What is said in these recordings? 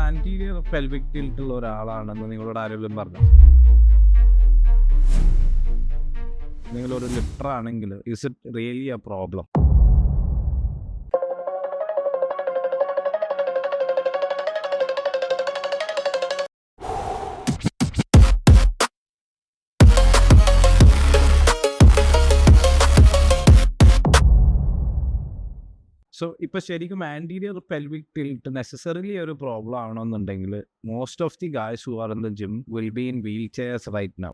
Anterior pelvic tilt ഉള്ള ഒരാളാണെന്ന് നിങ്ങളോട് ആരെങ്കിലും പറഞ്ഞു? നിങ്ങളൊരു ലിഫ്റ്റർ ആണെങ്കിൽ is it really a problem? So ഇപ്പം ശരിക്കും ആൻറ്റീരിയർ പെൽവിക് ടിൽറ്റ് നെസസറിലി ഒരു പ്രോബ്ലം ആവണമെന്നുണ്ടെങ്കിൽ most of the guys who are in the gym will be in wheelchairs right now.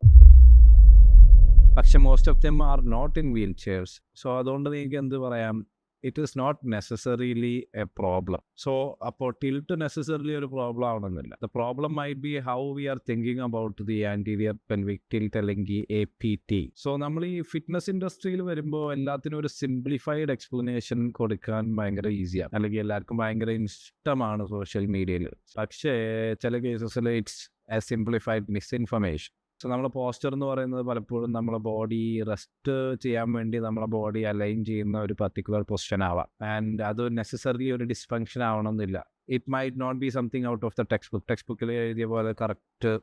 പക്ഷെ most of them are not in wheelchairs. So അതുകൊണ്ട് നിങ്ങൾക്ക് എന്ത് പറയാം, it is not necessarily a problem. So അപ്പോൾ tilt necessarily ഒരു problem ആവണമെന്നില്ല. The problem might be how we are thinking about the anterior pelvic tilt അല്ലെങ്കിൽ APT. So നമ്മൾ ഈ ഫിറ്റ്നസ് ഇൻഡസ്ട്രിയിൽ വരുമ്പോൾ എല്ലാത്തിനും ഒരു സിംപ്ലിഫൈഡ് എക്സ്പ്ലനേഷൻ കൊടുക്കാൻ ഭയങ്കര ഈസിയാണ്, അല്ലെങ്കിൽ എല്ലാവർക്കും ഭയങ്കര ഇഷ്ടമാണ് സോഷ്യൽ മീഡിയയിൽ. പക്ഷേ ചില കേസസിൽ it's a simplified misinformation. So നമ്മുടെ പോസ്റ്റർ എന്ന് പറയുന്നത് പലപ്പോഴും നമ്മളെ ബോഡി റെസ്റ്റ് ചെയ്യാൻ വേണ്ടി നമ്മളെ ബോഡി അലൈൻ ചെയ്യുന്ന ഒരു പർട്ടിക്കുലർ പൊസിഷൻ ആവാം. ആൻഡ് അത് നെസസറി ഒരു ഡിസ്ഫങ്ഷൻ ആവണമെന്നില്ല. It might not be something out of the ടെക്സ്റ്റ് ബുക്കിൽ എഴുതിയ പോലെ കറക്റ്റ്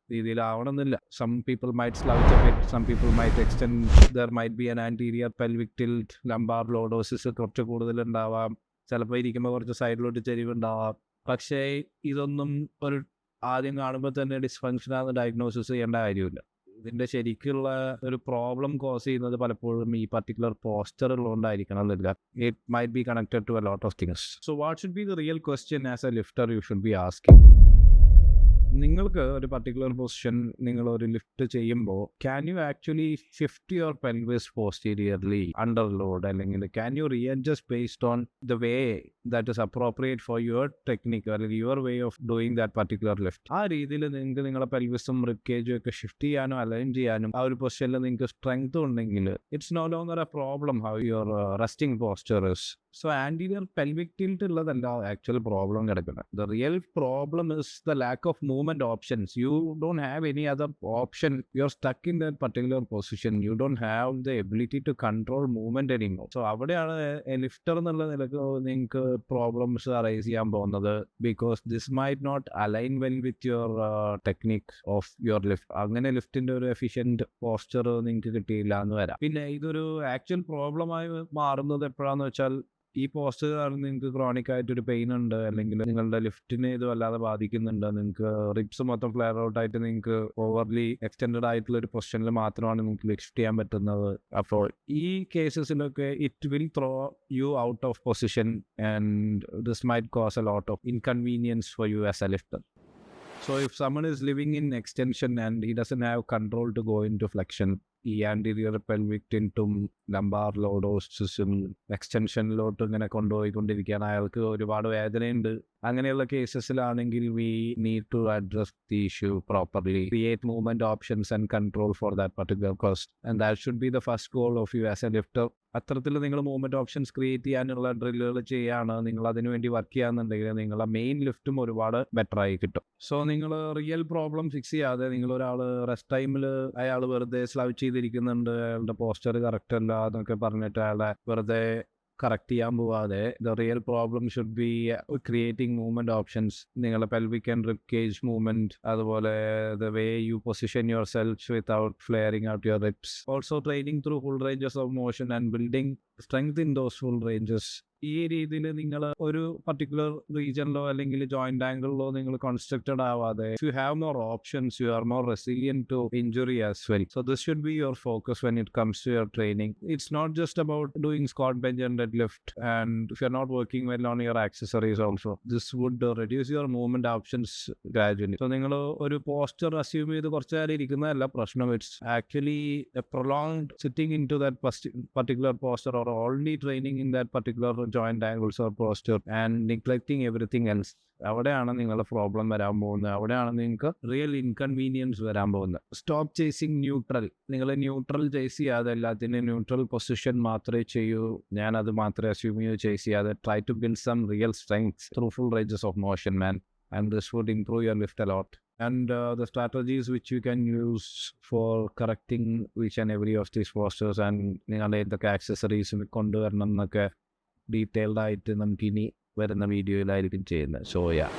രീതിയിലാവണമെന്നില്ല. Some people might slouch a bit, some people might extend, there might be an anterior pelvic tilt, lumbar lordosis കുറച്ച് കൂടുതലുണ്ടാവാം, ചിലപ്പോൾ ഇരിക്കുമ്പോൾ കുറച്ച് സൈഡിലോട്ട് ചെരിവുണ്ടാവാം. പക്ഷേ ഇതൊന്നും ഒരു ആദ്യം കാണുമ്പോൾ തന്നെ ഡിസ്ഫങ്ഷനാണെന്ന് ഡയഗ്നോസിസ് ചെയ്യേണ്ട കാര്യമില്ല. ഇതിൻ്റെ ശരിക്കുള്ള ഒരു പ്രോബ്ലം കോസ് ചെയ്യുന്നത് പലപ്പോഴും ഈ പർട്ടിക്കുലർ പോസ്റ്റർ ഉള്ളതുകൊണ്ടായിരിക്കണം എന്നില്ല. It might be connected to a lot of things. So what should be the real question as a lifter you should be asking? നിങ്ങൾക്ക് ഒരു പർട്ടിക്കുലർ പൊസിഷൻ നിങ്ങൾ ഒരു ലിഫ്റ്റ് ചെയ്യുമ്പോൾ can you actually shift your pelvis posteriorly under load, അല്ലെങ്കിൽ can you readjust based on the way that is appropriate for your technique അല്ലെങ്കിൽ your way of doing that particular lift. ആ രീതിയിൽ നിങ്ങൾക്ക് നിങ്ങളുടെ പെൽവിസും റിബ്കേജും ഒക്കെ ഷിഫ്റ്റ് ചെയ്യാനും align ചെയ്യാനും ആ ഒരു പൊസിഷനിൽ നിങ്ങൾക്ക് സ്ട്രെങ്ത് ഉണ്ടെങ്കിൽ it's no longer a problem how your resting posture is. So anterior pelvic tilt ഉള്ളതല്ല ആക്ച്വൽ പ്രോബ്ലം കിടക്കുന്നത്. The real problem is the lack of movement options. You don't have any other option. You are stuck in that particular position. You don't have the ability to control movement anymore. So അവിടെയാണ് lifter എന്നുള്ള നിലക്ക് നിങ്ങൾക്ക് problems arise ചെയ്യാൻ പോകുന്നത്. Because this might not align well with your technique of your lift. അങ്ങനെ ലിഫ്റ്റിന്റെ ഒരു efficient poster നിങ്ങൾക്ക് കിട്ടിയില്ല എന്ന് വരാം. പിന്നെ ഇതൊരു ആക്ച്വൽ പ്രോബ്ലമായി മാറുന്നത് എപ്പോഴാന്ന് വെച്ചാൽ ഈ പോസ്റ്റർ കാരണം നിങ്ങൾക്ക് ക്രോണിക് ആയിട്ടൊരു പെയിൻ ഉണ്ട്, അല്ലെങ്കിൽ നിങ്ങളുടെ ലിഫ്റ്റിനെ ഇത് വല്ലാതെ ബാധിക്കുന്നുണ്ട്, നിങ്ങൾക്ക് റിബ്സ് മൊത്തം ഫ്ലെയർ ഔട്ട് ആയിട്ട് നിങ്ങൾക്ക് ഓവർലി എക്സ്റ്റെൻഡഡ് ആയിട്ടുള്ള ഒരു പൊസിഷനിൽ മാത്രമാണ് നിങ്ങൾക്ക് ലിഫ്റ്റ് ചെയ്യാൻ പറ്റുന്നത്. അപ്പോൾ ഈ കേസസിലൊക്കെ it will throw you out of position and this might cause a lot of inconvenience for you as a lifter. So if someone is living in extension and he doesn't have control to go into flexion, ഈ anterior pelvic ടിൽറ്റും lumbar ലോഡോസിസും എക്സ്റ്റൻഷനിലോട്ട് ഇങ്ങനെ കൊണ്ടുപോയിക്കൊണ്ടിരിക്കുകയാണ്, അയാൾക്ക് ഒരുപാട് വേദനയുണ്ട്. അങ്ങനെയുള്ള കേസസിലാണെങ്കിൽ we need to address the issue properly, create movement options and control for that particular cost, and that should be the first goal of you as a lifter. അത്തരത്തിൽ നിങ്ങൾ മൂവ്മെന്റ് ഓപ്ഷൻസ് ക്രിയേറ്റ് ചെയ്യാനുള്ള ഡ്രില്ലുകൾ ചെയ്യാണ്, നിങ്ങൾ അതിനുവേണ്ടി work ചെയ്യാന്നുണ്ടെങ്കിൽ നിങ്ങളുടെ main ലിഫ്റ്റും ഒരുപാട് better ആയി കിട്ടും. സോ നിങ്ങൾ റിയൽ പ്രോബ്ലം ഫിക്സ് ചെയ്യാതെ നിങ്ങൾ ഒരാൾ റെസ്റ്റ് ടൈമിൽ അയാൾ വെറുതെ സ്ലൗച്ച് ചെയ്തിരിക്കുന്നുണ്ട്, അയാളുടെ പോസ്റ്റർ കറക്റ്റ് അല്ല എന്നൊക്കെ പറഞ്ഞിട്ട് അയാളെ വെറുതെ കറക്റ്റ് ചെയ്യാൻ പോവാതെ the real problem should be creating movement options. നിങ്ങളുടെ pelvic and rib cage movement, അതുപോലെ the way you position yourself without flaring out your ribs. Also training through full ranges of motion and building strength in those full ranges. ഈ രീതിയിൽ നിങ്ങൾ ഒരു particular റീജിയനിലോ അല്ലെങ്കിൽ joint ആംഗിളിലോ നിങ്ങൾ constructed ആവാതെ you have more options, you are more resilient to injury as well. So this should be your focus when it comes to your training. It's not just about doing squat, bench and dead lift, and if you are not working well on your accessories also this would reduce your movement options gradually. So നിങ്ങൾ ഒരു posture assume ചെയ്ത് കുറച്ച് നേരം ഇരിക്കുന്നതല്ല പ്രശ്നം. It's actually a prolonged sitting in to that particular posture or only training in that particular joint angles or posture and neglecting everything else. അവിടെയാണ് നിങ്ങളുടെ problem വരാൻ പോകുന്നത്, അവിടെയാണ് നിങ്ങൾക്ക് റിയൽ ഇൻകൺവീനിയൻസ് വരാൻ പോകുന്നത്. Stop chasing neutral. നിങ്ങൾ ന്യൂട്രൽ ചേസ് ചെയ്യാതെ എല്ലാത്തിനും ന്യൂട്രൽ പൊസിഷൻ മാത്രമേ ചെയ്യൂ, ഞാൻ അത് മാത്രമേ അസ്യൂം ചെയ്യൂ ചേസ് ചെയ്യാതെ try to build some real strength through full ranges of motion man, and this would improve your lift a lot. And the strategies which you can use for correcting each and every of these postures and നിങ്ങളുടെ എന്തൊക്കെ accessories കൊണ്ടുവരണം എന്നൊക്കെ detailed ആയിട്ട് നമുക്ക് ഇനി വരുന്ന വീഡിയോയിലായിരിക്കും ചെയ്യുന്നത്. So yeah.